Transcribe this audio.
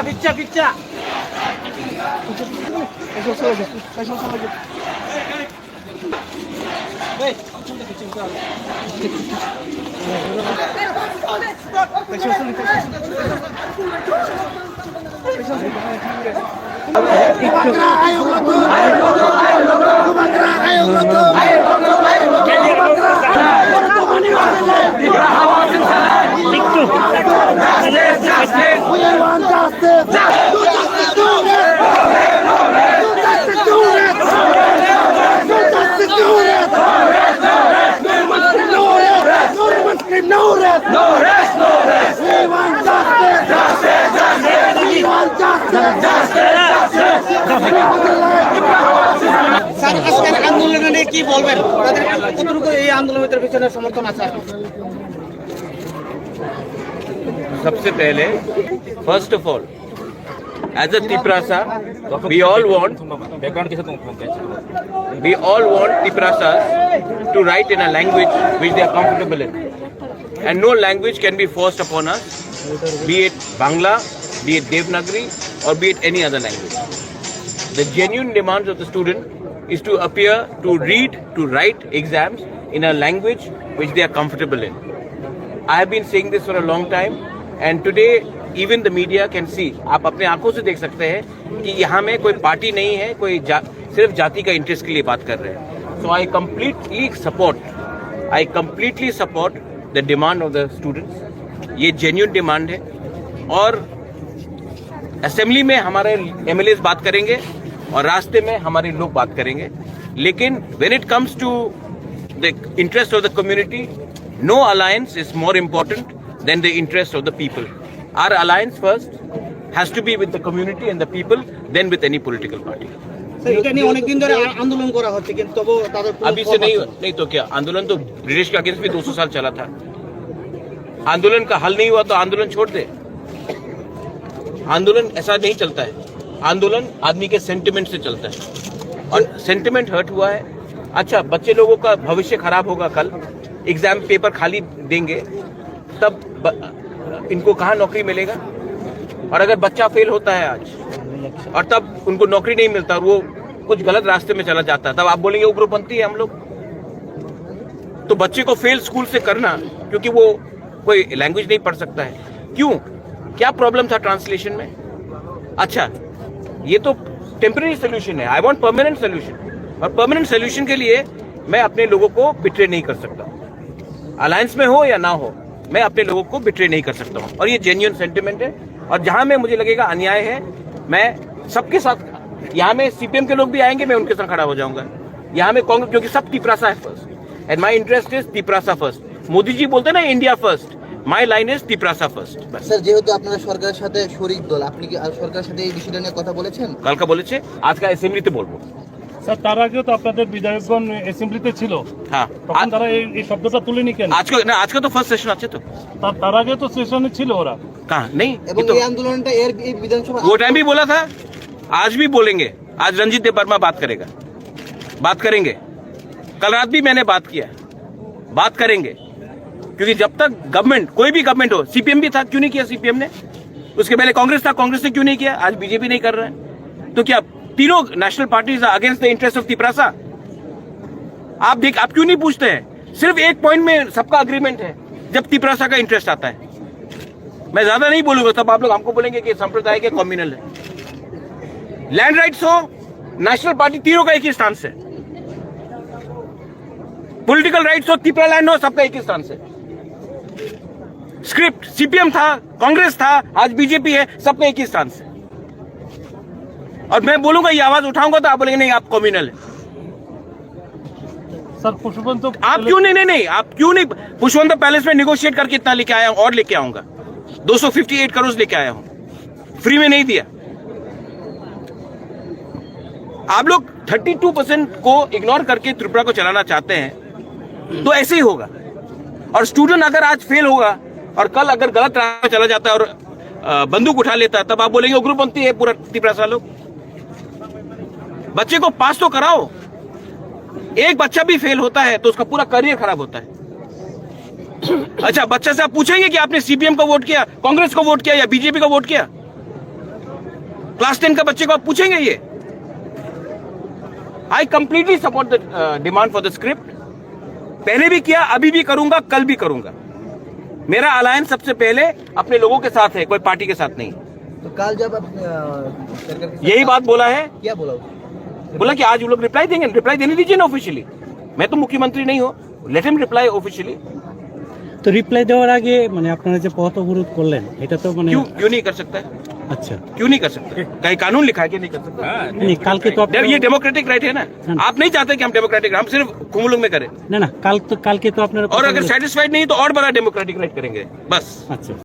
পিচ্চা আন্দোলনে কি বলবেন কতটুকু এই আন্দোলনের পিছনে সমর্থন আছে? सबसे पहले first of all as a Tiprasa we all want Tiprasas to write in a language which they are comfortable in, and no language can be forced upon us, be it Bangla, be it Devanagari, or be it any other language. The genuine demands of the student is to appear, to read, to write exams in a language which they are comfortable in. I have been saying this for a long time, and today even the media can see. आप अपने आंखों से देख सकते हैं कि यहाँ में कोई पार्टी नहीं है, कोई सिर्फ जाति का इंटरेस्ट के लिए बात कर रहे हैं. So I completely support the demand of the students. ये genuine demand है, और असेंबली में हमारे MLAs बात करेंगे और रास्ते में हमारे लोग बात करेंगे. लेकिन when it comes to the interest of the community, no alliance is more important than the interest of the people. Our alliance first has to be with the community and the people, then with any political party. এটা নিয়ে অনেকদিন ধরে আন্দোলন করা হচ্ছে, কিন্তু তবু তাদের अभी से नहीं तो क्या आंदोलन तो ब्रिटिश के अगेंस्ट भी 200 साल चला था. आंदोलन का हल नहीं हुआ तो आंदोलन छोड़ दे. आंदोलन ऐसा नहीं चलता है. आंदोलन आदमी के सेंटिमेंट से चलता है, और सेंटिमेंट हर्ट हुआ है. अच्छा, बच्चे लोगों का भविष्य खराब होगा, कल एग्जाम पेपर खाली देंगे तब इनको कहाँ नौकरी मिलेगा? और अगर बच्चा फेल होता है आज और तब उनको नौकरी नहीं मिलता और वो कुछ गलत रास्ते में चला जाता है, तब आप बोलेंगे उग्रपंथी है हम लोग. तो बच्चे को फेल स्कूल से करना क्योंकि वो कोई लैंग्वेज नहीं पढ़ सकता है, क्यों? क्या प्रॉब्लम था ट्रांसलेशन में? अच्छा, ये तो टेम्पररी सोल्यूशन है. आई वांट परमानेंट सोल्यूशन, और परमानेंट सोल्यूशन के लिए मैं अपने लोगों को बिट्रे नहीं कर सकता. अलायंस में हो या ना हो, मैं अपने लोगों को बिट्रे नहीं कर सकता हूं. और ये जेन्युइन सेंटिमेंट है, और जहां में मुझे लगेगा अन्याय है, मैं सबके साथ, यहाँ में सीपीएम के लोग भी आएंगे, मैं उनके साथ खड़ा हो जाऊंगा. यहाँ में कांग्रेस, क्योंकि सब तिपरासा है first, and my interest is Tiprasa first. Modi ji बोलते ना India first, my line is Tiprasa first. Sir, যেহেতু আপনারা সরকারের সাথে শরিক দল, আপনি কি সরকারের সাথে এই বিষয়টা নিয়ে কথা বলেছেন? কালকে বলেছে, আজকে অ্যাসেম্বলিতে বলবো. স্যার, তার আগেও তো আপনাদের বিধায়কগণ অ্যাসেম্বলিতে ছিল, হ্যাঁ, তখন তারা এই শব্দটা তুলেনি কেন? আজকে তো ফার্স্ট সেশন আছে, তো তার আগে তো সেশনে ছিল ওরা, कहाँ नहीं. এবং এই আন্দোলনটা এর বিধানসভা वो टाइम भी बोला था, आज भी बोलेंगे. आज रंजीत देव वर्मा बात करेंगे. कल रात भी मैंने बात किया, बात करेंगे. क्योंकि जब तक गवर्नमेंट, कोई भी गवर्नमेंट हो, सीपीएम भी था, क्यों नहीं किया सीपीएम ने? उसके पहले कांग्रेस था, कांग्रेस ने क्यों नहीं किया? आज बीजेपी नहीं कर रहा है. तो क्या तीनों national parties against the interest of Tiprasa? आप क्यों नहीं पूछते हैं? सिर्फ एक पॉइंट में सबका अग्रीमेंट है, जब तिपरासा का इंटरेस्ट आता है. मैं ज्यादा नहीं बोलूंगा, तब आप लोग हमको बोलेंगे कि सांप्रदायिक है, कम्युनल है. लैंड राइट्स हो, नेशनल पार्टी, तीनों का एक ही स्टांस है. पॉलिटिकल राइट्स हो, तिपरा लैंड हो, सबका एक ही स्टांस है. स्क्रिप्ट सीपीएम था, कांग्रेस था, आज बीजेपी है, सबका एक ही स्टांस है. और मैं बोलूंगा, ये आवाज उठाऊंगा तो आप बोलेंगे नहीं, आप कम्युनल है. सर, पुष्पवंत आप क्यों नहीं आप क्यों नहीं? पुष्पवंत पैलेस में निगोशिएट करके इतना लेके आया हूं, और लेके आऊंगा. 258 करोड़ लेके आया हूं, फ्री में नहीं दिया. आप लोग 32% को इग्नोर करके त्रिपुरा को चलाना चाहते हैं, तो ऐसे ही होगा. और स्टूडेंट अगर आज फेल होगा और कल अगर गलत राह में चला जाता है और बंदूक उठा लेता है, तब आप बोलेंगे उग्रपंथी है पूरा तिपरासा लोग. बच्चे को पास तो कराओ. एक बच्चा भी फेल होता है तो उसका पूरा करियर खराब होता है. अच्छा, बच्चे से आप पूछेंगे कि आपने सीपीएम को वोट किया, कांग्रेस को वोट किया या बीजेपी को वोट किया? क्लास 10 का बच्चे को आप पूछेंगे ये? I completely support the demand for the script. पहले भी किया, अभी भी करूंगा, कल भी करूंगा। मेरा अलायंस सबसे पहले अपने लोगों के साथ है, कोई पार्टी के साथ नहीं। तो कल जब आप सरकार के साथ यही बात बोला है, क्या बोला? बोला कि आज वो लोग रिप्लाई देंगे, रिप्लाई देने दीजिए ना ऑफिशियली। मैं तो मुख्यमंत्री नहीं हूं, लेट हिम रिप्लाई ऑफिशियली। তো রিপ্লাই দেওয়ার আগে মানে আপনারা যে পথ অবরোধ করলেন এটা তো মানে क्यों नहीं कर सकता है? আচ্ছা क्यों नहीं कर सकता? कहीं कानून लिखा है कि नहीं कर सकता? नहीं কালকে তো আপনারা ये डेमोक्रेटिक राइट है ना। आप नहीं चाहते कि हम डेमोक्रेटिक, हम सिर्फ कुमुलुंग में करें। না না কালকে তো আপনারা और अगर सेटिस्फाइड नहीं तो और बड़ा डेमोक्रेटिक राइट करेंगे बस। আচ্ছা